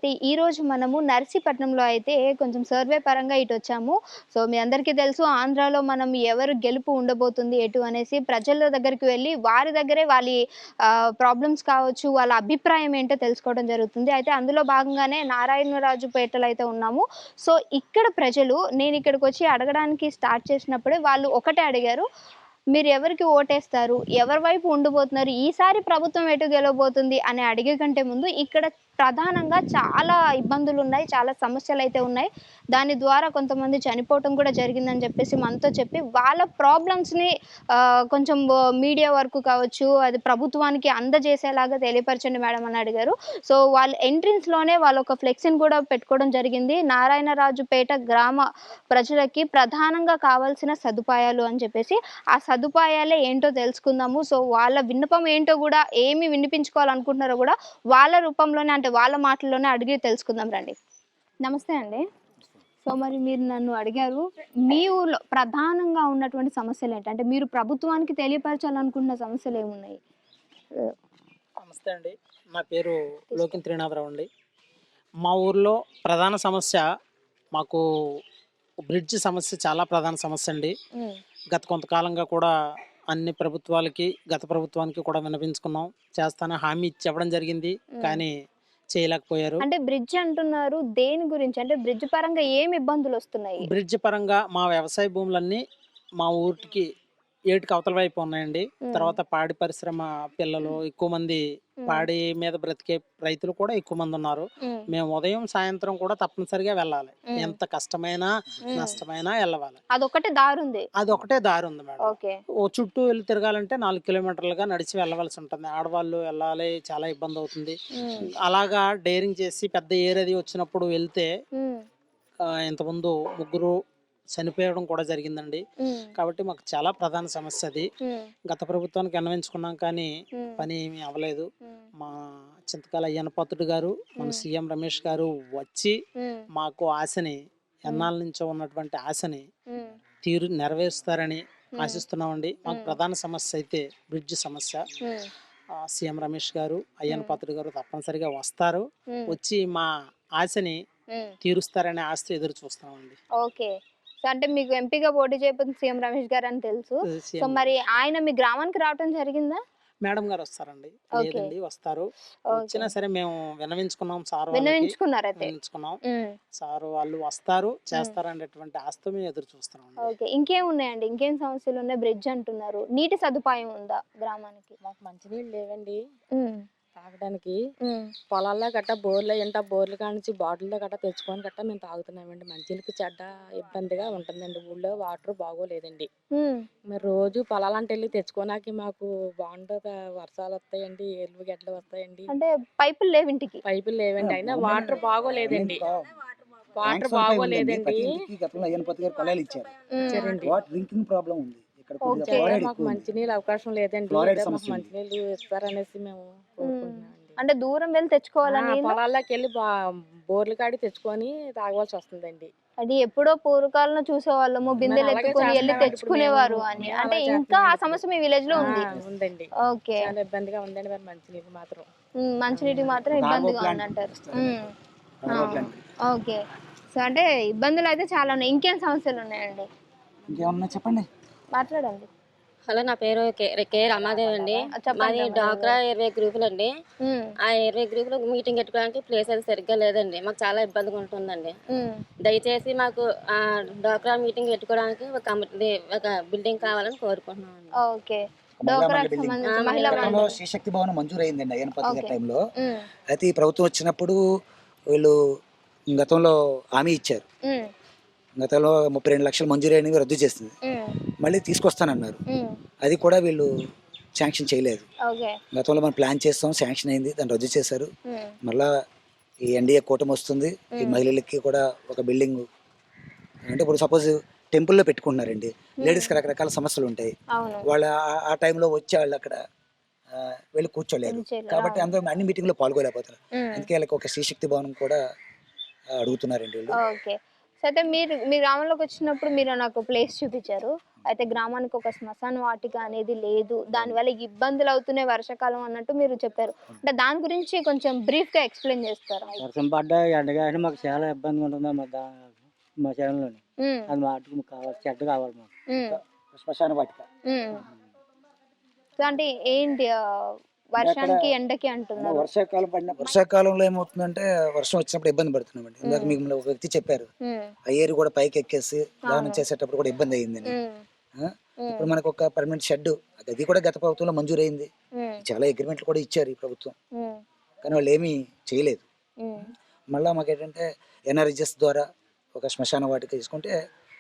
ఈ రోజు మనము నర్సీపట్నంలో అయితే కొంచెం సర్వే పరంగా ఇటొచ్చాము. సో, మీ అందరికీ తెలుసు ఆంధ్రాలో మనం ఎవరు గెలుపు ఉండబోతుంది ఎటు అనేసి ప్రజల దగ్గరికి వెళ్లి వారి దగ్గరే ప్రాబ్లమ్స్ కావచ్చు, వాళ్ళ అభిప్రాయం ఏంటో తెలుసుకోవడం జరుగుతుంది. అయితే అందులో భాగంగానే నారాయణరాజుపేటలో అయితే ఉన్నాము. సో, ఇక్కడ ప్రజలు నేనిక్కడికొచ్చి అడగడానికి స్టార్ట్ చేసినప్పుడే వాళ్ళు ఒకటే అడిగారు. మీరు ఎవరికి ఓటేస్తారు? ఎవరి వైపు ఉండబోతున్నారు? ఈసారి ప్రభుత్వం ఎటు గెలవబోతుంది అని అడిగే కంటే ముందు ఇక్కడ ప్రధానంగా చాలా ఇబ్బందులున్నాయి. చాలా సమస్యలైతే ఉన్నాయి. దాని ద్వారా కొంతమంది చనిపోవటం కూడా జరిగిందని చెప్పేసి మనతో చెప్పి వాళ్ళ ప్రాబ్లమ్స్‌ని కొంచెం మీడియా వరకు కావచ్చు, అది ప్రభుత్వానికి అందజేసేలాగా తెలియపరచండి మేడం అని అడిగారు. సో, వాళ్ళు ఎంట్రన్స్‌లోనే వాళ్ళొక ఫ్లెక్సీని కూడా పెట్టుకోవడం జరిగింది. నారాయణరాజుపేట గ్రామ ప్రజలకి ప్రధానంగా కావాల్సిన సదుపాయాలు అని చెప్పేసి. ఆ సదుపాయాలే ఏంటో తెలుసుకుందాము. సో, వాళ్ళ విన్నపం ఏంటో గూడా ఏమి వినిపించుకోవాలనుకుంటున్నారో గూడా వాళ్ళ రూపంలోనే అంటే వాళ్ళ మాటల్లోనే అడిగి తెలుసుకుందాం రండి. నమస్తే అండి. సో, మరి మీరు నన్ను అడిగారు. మీ ఊర్లో ప్రధానంగా ఉన్నటువంటి సమస్యలేంటి? అంటే మీరు ప్రభుత్వానికి తెలియపరచాలనుకుంటున్న సమస్యలేమున్నాయి? నమస్తే అండి. నా పేరు లోకిన్ త్రినాథరావు అండి. మా ఊర్లో ప్రధాన సమస్య మాకు బ్రిడ్జ్ సమస్య చాలా ప్రధాన సమస్య అండి. హ్మ్. గత కొంతకాలంగా కూడా అన్ని ప్రభుత్వాలకి, గత ప్రభుత్వానికి కూడా విన్నవించుకున్నాం. చేస్తానని హామీ ఇచ్చి ఇవ్వడం జరిగింది. హ్మ్. కానీ చేయలేకపోయారు. అంటే బ్రిడ్జ్ అంటున్నారు. దేని గురించి? అంటే బ్రిడ్జ్ పరంగా ఏమి ఇబ్బందులొస్తున్నాయి? బ్రిడ్జ్ పరంగా మా వ్యవసాయ భూములన్నీ మా ఊరికి ఏటికి అవతల వైపు ఉన్నాయండి. హ్మ్. తర్వాత పాడి పరిశ్రమ పిల్లలు ఎక్కువ మంది హ్మ్. పాడి మీద బ్రతికే రైతులు కూడా ఎక్కువ మంది ఉన్నారు. హ్మ్. మేము ఉదయం, సాయంత్రం కూడా తప్పనిసరిగా వెళ్ళాలి. హ్మ్. ఎంత కష్టమైనా, హ్మ్. నష్టమైనా వెళ్ళవాలి. అదొక్కటే దారుంది. అదొకటే దారి ఉంది మేడం. ఓకే. ఓ చుట్టూ వెళ్ళి తిరగాలంటే 4 కిలోమీటర్లుగా నడిచి వెళ్ళవలసి ఉంటుంది. ఆడవాళ్ళు వెళ్ళాలి, చాలా ఇబ్బంది అవుతుంది. హ్మ్. అలాగా డేరింగ్ చేసి పెద్ద ఏరది వచ్చినప్పుడు వెళ్తే హ్మ్. ఇంతకుముందు ముగ్గురు చనిపోవడం కూడా జరిగిందండి. హ్మ్. కాబట్టి మాకు చాలా ప్రధాన సమస్య అది. హ్మ్. గత ప్రభుత్వానికి విన్నవించుకున్నాం కానీ హ్మ్. పని ఏమీ అవ్వలేదు. హ్మ్. మా చింతకాల అయ్యన్న పాత్రుడు గారు, మన హ్మ్. సీఎం రమేష్ గారు వచ్చి హ్మ్. మాకు ఆశని ఎన్నాళ్ళ నుంచో ఉన్నటువంటి ఆశని హ్మ్. నెరవేరుస్తారని హ్మ్. ఆశిస్తున్నామండి. మాకు హ్మ్. ప్రధాన సమస్య అయితే బ్రిడ్జ్ సమస్య. హ్మ్. సీఎం రమేష్ గారు, అయ్యన్న హ్మ్. పాత్రుడు గారు తప్పనిసరిగా వస్తారు. హ్మ్. వచ్చి మా ఆశని హ్మ్. తీరుస్తారనే ఆశతో ఎదురు చూస్తున్నామండి. ఓకే. సో, అంటే మీకు ఎంపీగా పోటీ చేయబోతుంది సీఎం రమేష్ గారని తెలుసు. సో, సీఎం మరి రమేష్ ఆయన మీ గ్రామానికి రావటం జరిగిందా? మేడం గారు వస్తారండి. ఓకే. లేదండి వస్తారు. ఓకే. వచ్చినా సరే మేము విన్నవించుకున్నాం సార్ వాళ్ళకి. విన్నవించుకున్నారైతే. విన్నవించుకున్నాం. హ్మ్. సార్ వాళ్ళు వస్తారు, హ్మ్. చేస్తారనేటువంటి ఆశతో మేము ఎదురు చూస్తున్నామండి. ఓకే. ఇంకేమున్నాయండి? ఇంకేం సమస్యలున్నాయి? బ్రిడ్జ్ అంటున్నారు. నీటి సదుపాయం ఉందా గ్రామానికి? మాకు మంచినీళ్ళు లేవండి హ్మ్. తాగడానికి. హ్మ్. పొలాల్లో గట్ట బోర్లు అయ్యంట బోర్లు కానించి బాటిల్లో గట్ట తెచ్చుకొని గట్ట మేము తాగుతున్నామండి. మంచినీళ్ళకి చెడ్డ ఇబ్బందిగా ఉంటుందండి. ఊళ్ళో వాటర్ బాగోలేదండి. హ్మ్. మరి రోజు పొలాలంటే వెళ్ళి తెచ్చుకోనాకి మాకు బాగుంటుంది. వర్షాలు వస్తాయండి, ఏర్లు గడ్డలు వస్తాయండి. అంటే పైపులు లేవు ఇంటికి. పైపులు లేవండి. అయినా వాటర్ బాగోలేదండి. వాటర్ ట్యాంక్స్ ఉంటాయి ఉందండి. బాగోలేదండి. ప్రతి ఇంటికి గతంలో అయ్యన్న పాత్రుడు గారు కొలాయిలు ఇచ్చారు. హ్మ్. ఇచ్చారండి. వాటర్ డ్రింకింగ్ ప్రాబ్లం ఉంది. ఇక్కడ కొద్దిగా ఓకే. ఫ్లోరైడ్ మాకు ఎక్కువ ఉంది. మంచినీళ్ళు అవకాశం లేదండి. ఫ్లోరైడ్ ఏదో మాకు సమస్య ఉంది. మంచినీళ్ళు ఇస్తారనేసి మేము హ్మ్. కోరుకుంటున్నామండి. అంటే దూరం వెళ్లి తెచ్చుకోవాలా నీళ్ళు? పొలాల్లోకి వెళ్ళి బోర్లు కాడి తెచ్చుకొని తాగవలసి వస్తుందండి. అది ఎప్పుడో పూర్వకాలంలో చూసేవాళ్ళము మరి బిందెలు అలాగే ఎత్తుకొని ఎళ్లి చేస్తున్నామండి ఇప్పుడు తెచ్చుకునేవారు అని. మేము అంటే అలా ఇంకా ఆ చేస్తున్నామండి ఇప్పుడు. సమస్య మీ విలేజ్‌లో ఉంది. ఉందండి. ఓకే. చాలా ఇబ్బందిగా ఉందండి మరి మంచినీళ్ళు మాత్రం. హ్మ్. మంచినీటికి మాత్రం ఒక ఆర్ఓ ఇబ్బందిగా ప్లాంట్ ఉందంటారు. ఇస్తారు. హ్మ్. ఆ! RO plant. ఓకే. సో, అంటే ఇబ్బందులైతే చాలా ఉన్నాయి. ఇంకేం సమస్యలున్నాయండి? ఇంకేమన్నా చెప్పండి. మాట్లాడండి. హలో, నా పేరు కే రమాదేవి అండి. చెప్పండి మాది రమాదేవి డ్వాక్రా గారు. 20 గ్రూపులు అండి. హ్మ్. ఆ 20 గ్రూపులు మీటింగ్ పెట్టుకోవడానికి ప్లేస్ అది సరిగ్గా లేదండి. మాకు చాలా ఇబ్బందిగా ఉంటుందండి. హ్మ్. దయచేసి మాకు డ్వాక్రా మీటింగ్ పెట్టుకోవడానికి ఒక బిల్డింగ్ కావాలని కోరుకుంటున్నామండి. ఓకే. మహిళా మండలి డోక్రాకి బిల్డింగ్. సంబంధించి మహిళా మహిళా గతంలో మండలి. శ్రీశక్తి భవనం మంజూరు అయిందండి అయ్యన్న పాత్రుడు గారి ఓకే. టైంలో. హ్మ్. అయితే ఈ ప్రభుత్వం వచ్చినప్పుడు వీళ్ళు గతంలో హామీ ఇచ్చారు. హ్మ్. గతంలో 32 లక్షలు మంజూరు అయినవి రద్దు చేసింది. హ్మ్. మళ్ళీ తీసుకొస్తానన్నారు. హ్మ్. అది కూడా వీళ్ళు శాంక్షన్ చేయలేదు. ఓకే. గతంలో మనం ప్లాన్ చేస్తాం, శాంక్షన్ అయింది, దాన్ని రద్దు చేశారు. హ్మ్. మళ్ళా ఈ ఎన్డీఏ కూటమి వస్తుంది. ఈ హ్మ్. మహిళలకి కూడా ఒక బిల్డింగ్ అంటే ఇప్పుడు సపోజ్ టెంపుల్లో పెట్టుకుంటున్నారండి. లేడీస్కి రకరకాల సమస్యలు ఉంటాయి. అవును. వాళ్ళు ఆ టైంలో వచ్చి వాళ్ళు అక్కడ వెళ్ళి కూర్చోలేరు. చేయలేరు. కాబట్టి అవును. అందరూ అన్ని మీటింగ్లో పాల్గొలేకపోతారు. హ్మ్. అందుకే వాళ్ళకి ఒక శ్రీశక్తి భవనం కూడా అడుగుతున్నారండి వీళ్ళు. ఓకే. సో, అయితే మీరు మీ గ్రామంలోకొచ్చినప్పుడు మీరు నాకు ప్లేస్ చూపిచ్చారు. అయితే గ్రామానికి ఒక శ్మశాన వాటిక అనేది లేదు, దానివల్ల ఇబ్బందులు అవుతున్నాయి వర్షాకాలం అన్నట్టు మీరు చెప్పారు. అంటే దాని గురించి కొంచెం బ్రీఫ్గా ఎక్స్ప్లెయిన్ చేస్తారా? వర్షం పడ్డా ఎండగా అయినా మాకు చాలా ఇబ్బందిగా ఉంటుంది మా చేనులోని. ఉమ్, అది మాటకు కావాలి, చెడ్డ కావాలి మాకు. ఉమ్, శ్మశాన వాటిక ఉమ్. సో అంటే ఏంటి వర్షానికి ఎండకి అంటున్నారు. వర్షాకాలంలో ఏమవుతుందంటే వర్షం వచ్చినప్పుడు ఇబ్బంది పడుతున్నామండి. ఇందాక మీకు ఒక వ్యక్తి చెప్పారు, ఉమ్, ఆ ఏరు కూడా పైకి ఎక్కేసి దానం అవును. చేసేటప్పుడు కూడా ఇబ్బంది అయ్యిందని. ఉమ్, ఆ? ఉమ్, ఇప్పుడు మనకు ఒక పర్మనెంట్ షెడ్ అది కూడా గత ప్రభుత్వంలో మంజూరైంది. ఉమ్, చాలా అగ్రిమెంట్లు కూడా ఇచ్చారు ఈ ప్రభుత్వం, ఉమ్, కానీ వాళ్ళు ఏమీ చేయలేదు. ఉమ్, మళ్ళీ మాకు ఏంటంటే ఎన్ఆర్జిఎస్ ద్వారా ఒక శ్మశాన వాటిక తీసుకుంటే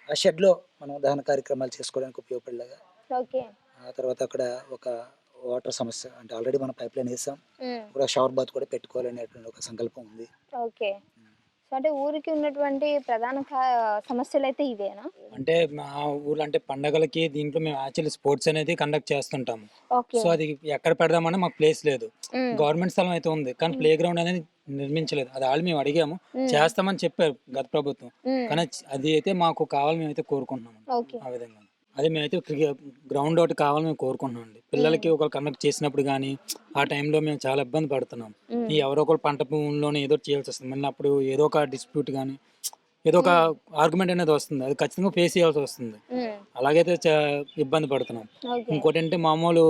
ఆ షెడ్లో మనం దహన కార్యక్రమాలు చేసుకోవడానికి ఉపయోగపడేలాగా. ఓకే. ఆ తర్వాత అక్కడ ఒక వాటర్ సమస్య అంటే ఆల్రెడీ మనం పైప్ లైన్ వేసాం, ఉమ్, ఇప్పుడు షవర్ బాత్ కూడా పెట్టుకోవాలనేటువంటి ఒక సంకల్పం ఉంది. ఓకే. సో అంటే ఊరికి ఉన్నటువంటి ప్రధాన సమస్యలు అయితే ఇవేనా? అంటే మా ఊర్లో అంటే పండగలకి దీంట్లో మేము యాక్చువల్లీ స్పోర్ట్స్ అనేది కండక్ట్ చేస్తుంటాము. ఓకే. సో అది ఎక్కడ పెడదామని మాకు ప్లేస్ లేదు. ఉమ్, గవర్నమెంట్ స్థలం అయితే ఉంది, కానీ ప్లే గ్రౌండ్ అనేది నిర్మించలేదు. అది వాళ్ళు మేము అడిగాము, చేస్తామని చెప్పారు గత ప్రభుత్వం, ఉమ్, కానీ అది అయితే మాకు కావాలి, మేమైతే కోరుకుంటున్నాము ఓకే. ఆ విధంగా. అదే మేమైతే గ్రౌండ్ ఒకటి కావాలని మేము కోరుకుంటున్నాం అండి. పిల్లలకి ఒకరు కండక్ట్ చేసినప్పుడు కానీ ఆ టైంలో మేము చాలా ఇబ్బంది పడుతున్నాం. ఉమ్, ఈ ఎవరో ఒకరు పంట భూమిలోనే ఏదో చేయాల్సి వస్తుంది, మళ్ళీ అప్పుడు ఏదో ఒక డిస్ప్యూట్ కానీ ఏదో ఒక ఆర్గ్యుమెంట్ అనేది వస్తుంది, అది ఖచ్చితంగా ఫేస్ చేయాల్సి వస్తుంది. ఉమ్, అలాగైతే ఇబ్బంది పడుతున్నాం. ఓకే. ఇంకోటి అంటే మామూలు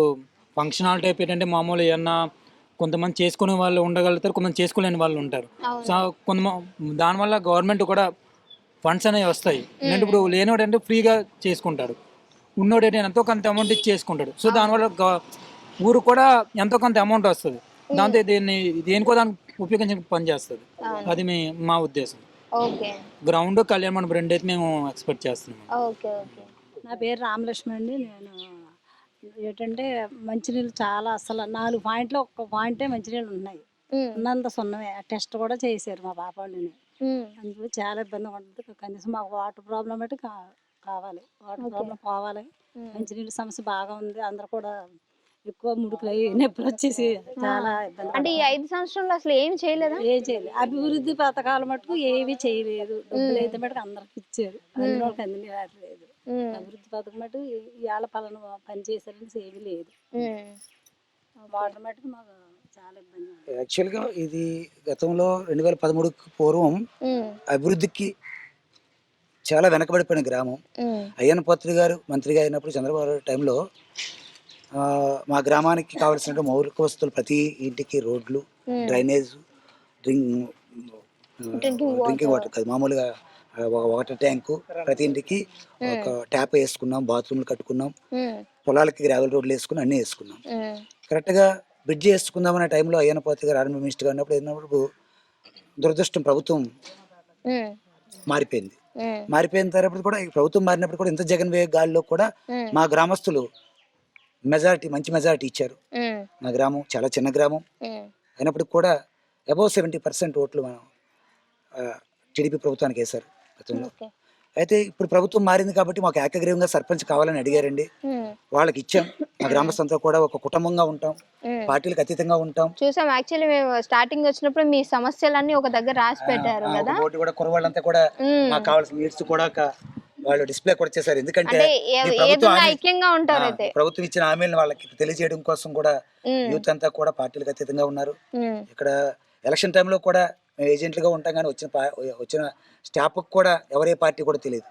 ఫంక్షన్ హాల్ టైప్ ఏంటంటే మామూలు ఏమన్నా కొంతమంది చేసుకునే వాళ్ళు ఉండగలుగుతారు, కొంతమంది చేసుకోలేని వాళ్ళు ఉంటారు. సో దానివల్ల గవర్నమెంట్ కూడా ఫండ్స్ అనేవి వస్తాయి. ఏంటంటే ఇప్పుడు లేనివాడు అంటే ఫ్రీగా చేసుకుంటాడు, ఉన్నోడు ఏంటంటే ఎంతో కొంత అమౌంట్ ఇచ్చి చేసుకుంటాడు. సో దానివల్ల ఊరు కూడా ఎంతో కొంత అమౌంట్ వస్తుంది, దాంతో దేనికో దానికి ఉపయోగించి పనిచేస్తుంది. అది మా ఉద్దేశం. ఓకే. గ్రౌండ్ కళ్యాణ మండపం రెండు అయితే మేము ఎక్స్పెక్ట్ చేస్తున్నాం. ఓకే. ఓకే. నా పేరు రామలక్ష్మి అండి. నేను ఏంటంటే మంచినీళ్ళు చాలా అసలు 4 పాయింట్లో ఒక్క పాయింటే మంచినీళ్ళు ఉన్నాయి, ఉమ్, ఉన్నంత సున్నమే. టెస్ట్ కూడా చేశారు మా పాప వాళ్ళని, ఉమ్, అందుకు చాలా ఇబ్బందిగా ఉంటుంది. కనీసం మాకు వాటర్ ప్రాబ్లం అయితే కావాలి, వాటర్ ప్రాబ్లం పోవాలి. మంచినీళ్ళ సమస్య బాగా ఉంది, అందరు కూడా ఎక్కువ ముడుకులు అయ్యి నొప్పులు వచ్చేసి చాలా ఇబ్బంది. అంటే ఈ 5 సంవత్సరంలో అసలు ఏం చేయలేదా? ఏం చేయలేదు. అభివృద్ధి పథకాలు మటుకు ఏవి చేయలేదు. డబ్బులు అయితే మటుకు అందరికి ఇచ్చారు, అందిన వాళ్ళకి అందిన లేదు. ఉమ్, అభివృద్ధి పథకం మటు ఇవాళ పలానా పని చేశారని ఏమీ లేదు. ఉమ్, వాటర్ మటుకు మాకు చాలా ఇబ్బంది. యాక్చువల్గా ఇది గతంలో 2013కు పూర్వం ఉమ్, అభివృద్ధికి చాలా వెనకబడిపోయిన గ్రామం. ఉమ్, అయ్యన్న పాత్రి గారు మంత్రిగా అయినప్పుడు చంద్రబాబు గారి టైంలో మా గ్రామానికి కావాల్సిన మౌలిక వస్తువులు ప్రతి ఇంటికి రోడ్లు, డ్రైనేజ్, డ్రింకింగ్ వాటర్ కాదు, మామూలుగా వాటర్ ట్యాంకు ప్రతి ఇంటికి ఒక ట్యాప్ వేసుకున్నాం, బాత్రూమ్లు కట్టుకున్నాం, ఉమ్, పొలాలకి గ్రావెల్ రోడ్లు వేసుకుని అన్నీ వేసుకున్నాం. ఉమ్, కరెక్ట్గా బ్రిడ్జ్ వేసుకుందామనే టైంలో అయ్యన్న పాత్రి గారు ఆర్మీ మినిస్టర్గా ఉన్నప్పుడు దురదృష్టం ప్రభుత్వం ఉమ్, మారిపోయింది. ఉమ్, మారిపోయిన తర్వాత కూడా ఈ ప్రభుత్వం మారినప్పుడు కూడా ఇంత జగన్ వే గాల్లో కూడా మా గ్రామస్తులు మంచి మెజారిటీ ఇచ్చారు. ఉమ్, మా గ్రామం చాలా చిన్న గ్రామం ఉమ్, అయినప్పటికి కూడా అబౌవ్ 70% ఓట్లు మనం టీడీపీ ప్రభుత్వానికి వేశారు గతంలో. ఓకే. అయితే ఇప్పుడు ప్రభుత్వం మారింది కాబట్టి మాకు ఏకగ్రీవంగా సర్పంచ్ కావాలని అడిగారండి, ఉమ్, వాళ్ళకి ఇచ్చాం. మా గ్రామస్తులంతా కూడా ఒక కుటుంబంగా ఉంటాం, పార్టీలకు అతీతంగా ఉంటాం. చూసాం. యాక్చువల్లీ మేము స్టార్టింగ్ వచ్చినప్పుడు మీ సమస్యలన్నీ ఒక దగ్గర రాసి పెట్టారు కదా. ఒకటి కూడా కురవాళ్ళంతా కూడా మాకు కావాల్సిన నీడ్స్ కూడా వాళ్ళు డిస్ప్లే కూడా చేశారు. ఎందుకంటే అంటే ఈ ప్రభుత్వం ఏదైనా ఐక్యంగా ఉంటారు అయితే. ప్రభుత్వం ఇచ్చిన హామీలను వాళ్ళకి తెలియజేయడం కోసం కూడా యూత్ అంతా కూడా పార్టీలకు అతీతంగా ఉన్నారు. ఇక్కడ ఎలక్షన్ టైంలో కూడా మేము ఏజెంట్లుగా ఉంటాం, కానీ వచ్చిన స్టాఫ్ కూడా ఎవరే పార్టీ కూడా తెలియదు.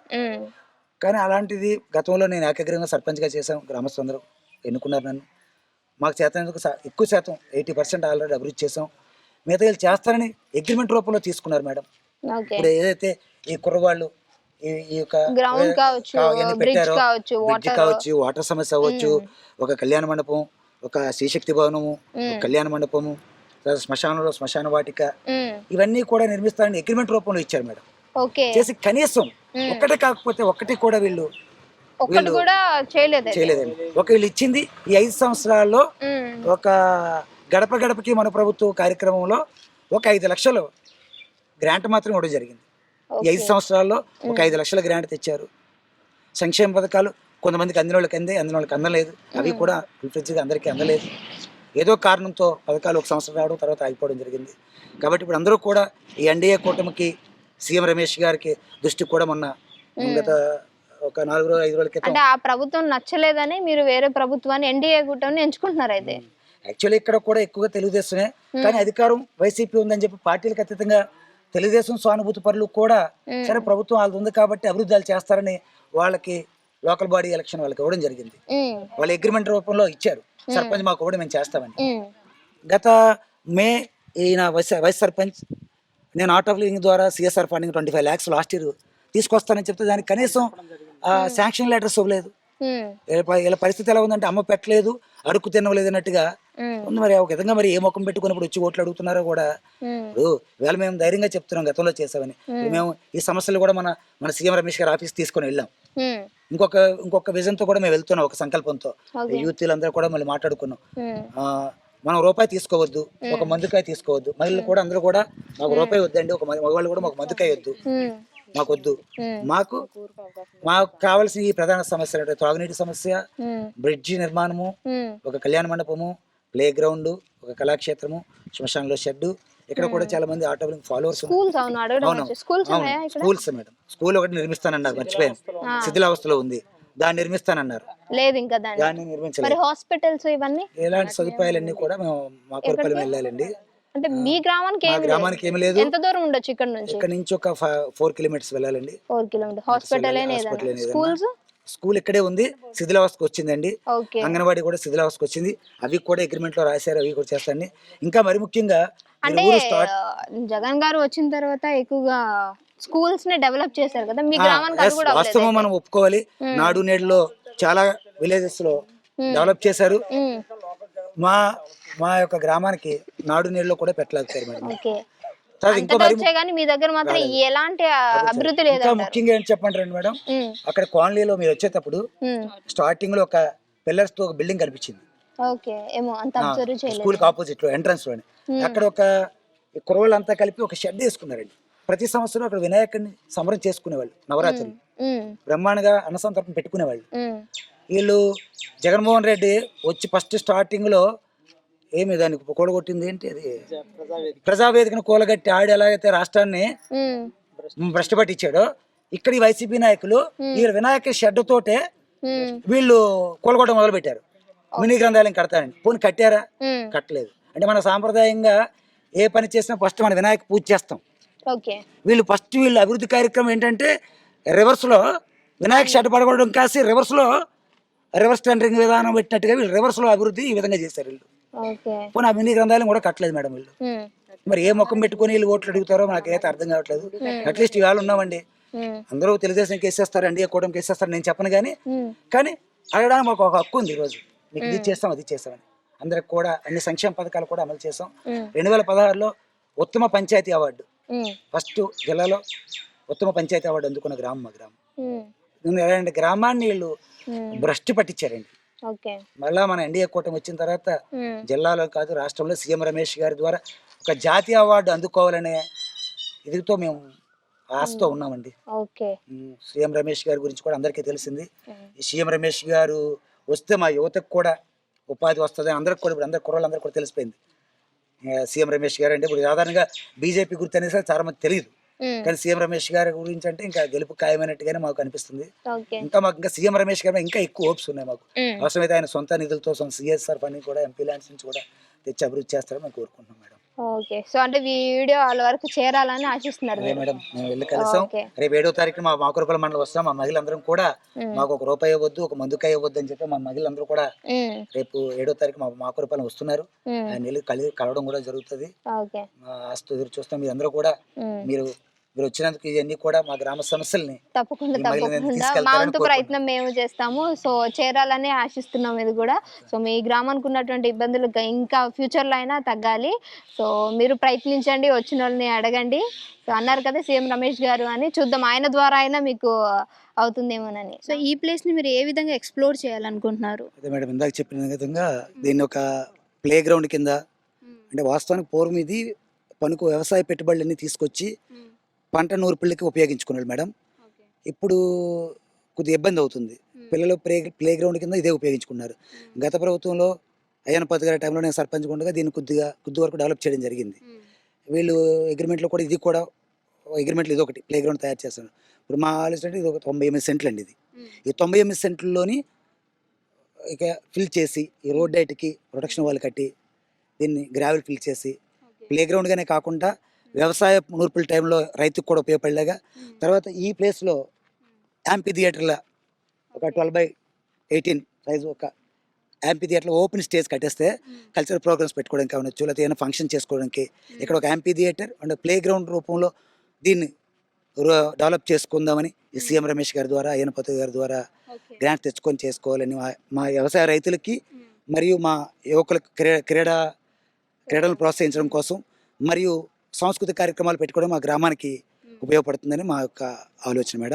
కానీ అలాంటిది గతంలో నేను ఏకగ్రీవంగా సర్పంచ్గా చేశాను, గ్రామస్తులందరూ ఎన్నుకున్నారు నన్ను. మాకు చేతనందుకు ఎక్కువ శాతం 80% ఆల్రెడీ అభివృద్ధి చేసాం. మిగతా వీళ్ళు చేస్తారని అగ్రిమెంట్ రూపంలో తీసుకున్నారు మేడం. ఇప్పుడు ఏదైతే ఈ కుర్రవాళ్ళు ఈ యొక్క గ్రౌండ్ కావచ్చు, బ్రిడ్జ్ కావచ్చు, వాటర్ సమస్య అవ్వచ్చు, ఒక కళ్యాణ మండపం, ఒక శ్రీశక్తి భవనము, ఒక కళ్యాణ మండపము, శ్మశానంలో శ్మశాన వాటిక, ఇవన్నీ కూడా నిర్మిస్తారని అగ్రిమెంట్ రూపంలో ఇచ్చారు మేడం. చేసి కనీసం ఒక్కటే కాకపోతే ఒక్కటి కూడా వీళ్ళు చేయలేదండి. వీళ్ళు ఇచ్చింది ఈ 5 సంవత్సరాల్లో ఒక గడప గడపకి మన ప్రభుత్వ కార్యక్రమంలో ఒక 5 లక్షలు గ్రాంట్ మాత్రం ఇవ్వడం జరిగింది. ఈ 5 సంవత్సరాల్లో ఒక 5 లక్షల గ్రాంట్ తెచ్చారు. సంక్షేమ పథకాలు కొంతమందికి అందిన వాళ్ళకి అందిన వాళ్ళకి అందలేదు, అవి కూడా ఫుల్ఫిల్గా అందరికీ అందలేదు. ఏదో కారణంతో పథకాలు ఒక సంవత్సరం రావడం తర్వాత ఆగిపోవడం జరిగింది. కాబట్టి ఇప్పుడు అందరూ కూడా ఈ ఎన్డీఏ కూటమికి, సీఎం రమేష్ గారికి దృష్టి కూడా మొన్న గత ఒక 4-5 రోజుల క్రితం. అంటే ఆ ప్రభుత్వం నచ్చలేదని మీరు వేరే ప్రభుత్వాన్ని ఎన్డీఏ కూటమిని ఎంచుకుంటున్నారు అయితే. యాక్చువల్లీ ఇక్కడ కూడా ఎక్కువగా తెలుగుదేశమే, కానీ అధికారం వైసీపీ ఉందని చెప్పి పార్టీలకు అతీతంగా తెలుగుదేశం సానుభూతి పరులు కూడా సరే ప్రభుత్వం వాళ్ళది ఉంది కాబట్టి అభివృద్ధాలు చేస్తారని వాళ్ళకి లోకల్ బాడీ ఎలక్షన్ వాళ్ళకి ఇవ్వడం జరిగింది. వాళ్ళ అగ్రిమెంట్ రూపంలో ఇచ్చారు, సర్పంచ్ మాకు కూడా మేము చేస్తామని. గత మే ఈయన వైస్ సర్పంచ్ నేను ఆర్ట్ ఆఫ్ లివింగ్ ద్వారా CSR funding 25 lakhs last year తీసుకొస్తానని చెప్తే దానికి కనీసం శాంక్షన్ లెటర్స్ ఇవ్వలేదు. వీళ్ళ పరిస్థితి ఎలా ఉందంటే అమ్మ పెట్టలేదు, అడుక్కు తినలేదు అన్నట్టుగా ఉంది. మరి ఒక విధంగా మరి ఏ ముఖం పెట్టుకున్నప్పుడు వచ్చి ఓట్లు అడుగుతున్నారో కూడా. ఇప్పుడు వేళ మేము ధైర్యంగా చెప్తున్నాం గతంలో చేసామని. మేము ఈ సమస్యలు కూడా మన సీఎం రమేష్ గారి ఆఫీస్ తీసుకొని వెళ్ళాం. ఇంకొక విజన్ తో కూడా మేము వెళ్తున్నాం, ఒక సంకల్పంతో. యూత్లందరూ కూడా మళ్ళీ మాట్లాడుకున్నాం, మనం రూపాయి తీసుకోవద్దు, ఒక మందుకాయ తీసుకోవద్దు. మహిళలు కూడా అందరూ కూడా మాకు రూపాయి వద్దండి, ఒక మగవాళ్ళు కూడా మాకు మందుకాయ వద్దు, మాకు వద్దు. మాకు కావాల్సిన ఈ ప్రధాన సమస్యలు అంటే త్రాగునీటి సమస్య, బ్రిడ్జి నిర్మాణము, ఒక కళ్యాణ మండపము, ప్లే గ్రౌండ్, ఒక కళాక్షేత్రము, శ్మశానంలో షెడ్. ఇక్కడ కూడా చాలా మంది auto followers. Schools madam, school ఒకటి నిర్మిస్తానన్నారు, మర్చిపోయాను, శిథిలావస్థలో ఉంది, దాన్ని నిర్మిస్తానన్నారు. లేదు ఇంకా దాన్ని నిర్మించలేదు. హాస్పిటల్స్ ఇవన్నీ ఇలాంటి సదుపాయాలన్నీ కూడా మేము మాకురపల్లి వెళ్ళాలండి. అంటే మీ గ్రామానికి ఏమి లేదు. ఎంత దూరం ఉండొచ్చు ఇక్కడ నుంచి? ఇక్కడ నుంచి ఒక 4 kilometers వెళ్ళాలండి. 4 kilometers. హాస్పిటల్ స్కూల్ ఇక్కడే ఉంది, శిథిలావస్థకు వచ్చిందండి. అంగన్వాడీ కూడా శిథిలావస్థకు వచ్చింది, అవి కూడా అగ్రిమెంట్ లో రాశారు, అవి కూడా చేస్తాండి. ఇంకా మరి ముఖ్యంగా అంటే జగన్ గారు వచ్చిన తర్వాత ఎక్కువగా స్కూల్స్ ని డెవలప్ చేశారు కదా, మీ గ్రామానికి కూడా వాస్తవం మనం ఒప్పుకోవాలి. నాడు నేడులో చాలా విలేజెస్ లో డెవలప్ చేశారు. మా యొక్క గ్రామానికి నాడు నేడులో కూడా పెట్టలేకపోయారు మేడం. మీ దగ్గర మాత్రం ఎలాంటి అభివృద్ధి లేదు. ఇంకా ముఖ్యంగా ఏం చెప్పంటారండి మేడం, అక్కడ కాలనీలో మీరు వచ్చేటప్పుడు స్టార్టింగ్ లో ఒక పిల్లర్స్ తో ఒక బిల్డింగ్ కనిపించింది, స్కూల్ కి ఆపోజిట్ లో ఎంట్రన్స్ లోనే. అక్కడ ఒక కుర్రవాళ్ళంతా కలిపి ఒక షెడ్ వేసుకున్నారండి. ప్రతి సంవత్సరం అక్కడ వినాయకుడిని సంబరం చేసుకునేవాళ్ళు, నవరాత్రులు బ్రహ్మాండంగా అన్నసంతర్పణ పెట్టుకునేవాళ్ళు. వీళ్ళు జగన్మోహన్ రెడ్డి వచ్చి ఫస్ట్ స్టార్టింగ్ లో ఏమి దానికి కూడగొట్టింది ఏంటి, అది ప్రజావేదికను కూలగట్టి ఆడి ఎలాగైతే రాష్ట్రాన్ని భ్రష్టు పట్టించాడో, ఇక్కడ ఈ వైసీపీ నాయకులు ఈ వినాయక షెడ్ తోటే వీళ్ళు కూలగొట్టడం మొదలు పెట్టారు. మినీ గ్రంథాలయం కడతారండి. పోనీ కట్టారా? కట్టలేదు. అంటే మన సాంప్రదాయంగా ఏ పని చేసినా ఫస్ట్ మన వినాయక పూజ చేస్తాం. వీళ్ళు అభివృద్ధి కార్యక్రమం ఏంటంటే రివర్స్ లో వినాయక షెడ్ పడగొట్టడం కాసి రివర్స్ టెండరింగ్ విధానం పెట్టినట్టుగా వీళ్ళు రివర్స్ లో అభివృద్ధి ఈ విధంగా చేశారు. వీళ్ళు పోనీ ఆ మినీ గ్రంథాలయం కూడా కట్టలేదు మేడం. వీళ్ళు మరి ఏ ముఖం పెట్టుకుని వీళ్ళు ఓట్లు అడుగుతారో నాకైతే అర్థం కావట్లేదు. అట్లీస్ట్ ఇవాళ ఉన్నామండి, అందరూ తెలుగుదేశంకి వేసేస్తారు, ఎన్డీఏ కూటమికి వేసేస్తారు నేను చెప్పను, కానీ అడగడానికి మాకు ఒక హక్కు ఉంది. ఈరోజు మీకు ఇది చేస్తాం, అది చేస్తామని అందరికి కూడా అన్ని సంక్షేమ పథకాలు కూడా అమలు చేస్తాం. 2016లో ఉత్తమ పంచాయతీ అవార్డు, ఫస్ట్ జిల్లాలో ఉత్తమ పంచాయతీ అవార్డు అందుకున్న గ్రామం మా గ్రామం. ఎలాంటి గ్రామాన్ని వీళ్ళు భ్రష్టు పట్టించారండి. మళ్ళా మన ఎన్డీఏ కూటమి వచ్చిన తర్వాత జిల్లాలో కాదు రాష్ట్రంలో సీఎం రమేష్ గారి ద్వారా ఒక జాతీయ అవార్డు అందుకోవాలనే ఇదితో మేము ఆశతో ఉన్నామండి. సీఎం రమేష్ గారి గురించి కూడా అందరికీ తెలిసింది. ఈ సీఎం రమేష్ గారు వస్తే మా యువతకు కూడా ఉపాధి వస్తుంది అందరికి కూడా, ఇప్పుడు అందరు కుర్రోళ్ళందరూ కూడా తెలిసిపోయింది సీఎం రమేష్ గారు అంటే. ఇప్పుడు సాధారణంగా బీజేపీ గురించి అనేది చాలా మంది తెలియదు, కానీ సీఎం రమేష్ గారి గురించి అంటే ఇంకా గెలుపు ఖాయమైనట్టుగానే మాకు అనిపిస్తుంది. ఇంకా సీఎం రమేష్ గారి ఇంకా ఎక్కువ హోప్స్ ఉన్నాయి మాకు. అవసరమైతే ఆయన సొంత నిధులతో సిఎస్ఆర్ ఫండింగ్ కూడా ఎంపీ ల్యాండ్స్ నుంచి కూడా తెచ్చి అభివృద్ధి చేస్తారని మేము కోరుకుంటున్నాం మేడం. సో అంటే వీడియో వాళ్ళ వరకు చేరాలని ఆశిస్తున్నారు మేడం. మేము వెళ్ళి కలిసాం. రేపు 7వ తారీఖున మా మాకురపల్లి మండలం వస్తాం. మా మహిళలందరం కూడా మాకు ఒక రూపాయి ఇవ్వద్దు, ఒక మందుకాయ ఇవ్వద్దు అని చెప్పి మా మహిళలందరూ కూడా రేపు 7వ తారీఖు మా మాకురపల్లి వస్తున్నారు. ఆయన వెళ్ళి కలవడం కూడా జరుగుతుంది. ఆస్తు ఎదురు చూస్తాం. మీ అందరూ కూడా మీరు వచ్చినందుకు ఇవన్నీ కూడా మా గ్రామ సమస్యల్ని తప్పకుండా మా వంతు ప్రయత్నం మేము చేస్తాము. సో చేరాలని ఆశిస్తున్నాం ఇది కూడా. సో మీ గ్రామానికి ఉన్నటువంటి ఇబ్బందులు ఇంకా ఫ్యూచర్ లో అయినా తగ్గాలి. సో మీరు ప్రయత్నించండి, వచ్చిన వాళ్ళని అడగండి. సో అన్నారు కదా సీఎం రమేష్ గారు అని, చూద్దాం ఆయన ద్వారా అయినా మీకు అవుతుందేమోనని. సో ఈ ప్లేస్ ని మీరు ఏ విధంగా ఎక్స్ప్లోర్ చేయాలనుకుంటున్నారు? అదే మేడం, ఇందాక చెప్పిన విధంగా దీన్ని ఒక ప్లే గ్రౌండ్ కింద, అంటే వాస్తవానికి పూర్వం ఇది పనుకు వ్యవసాయ పెట్టుబడులన్నీ తీసుకొచ్చి పంట నూర్పిళ్ళకి ఉపయోగించుకున్నాడు మేడం. ఇప్పుడు కొద్దిగా ఇబ్బంది అవుతుంది. పిల్లలు ప్లే గ్రౌండ్ కింద ఇదే ఉపయోగించుకున్నారు. గత ప్రభుత్వంలో అయ్యనపతి గారి టైంలో నేను సర్పంచ్ ఉండగా దీన్ని కొద్ది వరకు డెవలప్ చేయడం జరిగింది. వీళ్ళు అగ్రిమెంట్లో కూడా ఇది కూడా అగ్రిమెంట్లు ఇది ఒకటి ప్లే గ్రౌండ్ తయారు చేస్తాను. ఇప్పుడు మా ఆలోచన ఇది ఒక 98 సెంట్లు అండి. ఇది ఈ 98 సెంట్లలోని ఇక ఫిల్ చేసి ఈ రోడ్ హైట్కి ప్రొటెక్షన్ వాళ్ళు కట్టి దీన్ని గ్రావెల్ ఫిల్ చేసి ప్లే గ్రౌండ్గానే కాకుండా వ్యవసాయ నూర్పుల టైంలో రైతుకు కూడా ఉపయోగపడేలాగా, తర్వాత ఈ ప్లేస్లో యాంపీ థియేటర్ల ఒక 12/18 సైజు ఒక యాంపీ థియేటర్లో ఓపెన్ స్టేజ్ కట్టేస్తే కల్చరల్ ప్రోగ్రామ్స్ పెట్టుకోవడానికి కావచ్చు, లేకపోతే ఏమైనా ఫంక్షన్ చేసుకోవడానికి ఇక్కడ ఒక యాంపీ థియేటర్ అండ్ ప్లే గ్రౌండ్ రూపంలో దీన్ని డెవలప్ చేసుకుందామని ఈ సీఎం రమేష్ గారి ద్వారా, అయ్యనపతి గారి ద్వారా గ్రాంట్ తెచ్చుకొని చేసుకోవాలని మా వ్యవసాయ రైతులకి మరియు మా యువకులకు క్రీడలను ప్రోత్సహించడం కోసం మరియు సాంస్కృతిక కార్యక్రమాలు పెట్టుకోవడం మా గ్రామానికి ఉపయోగపడుతుందని మా యొక్క ఆలోచన మేడం.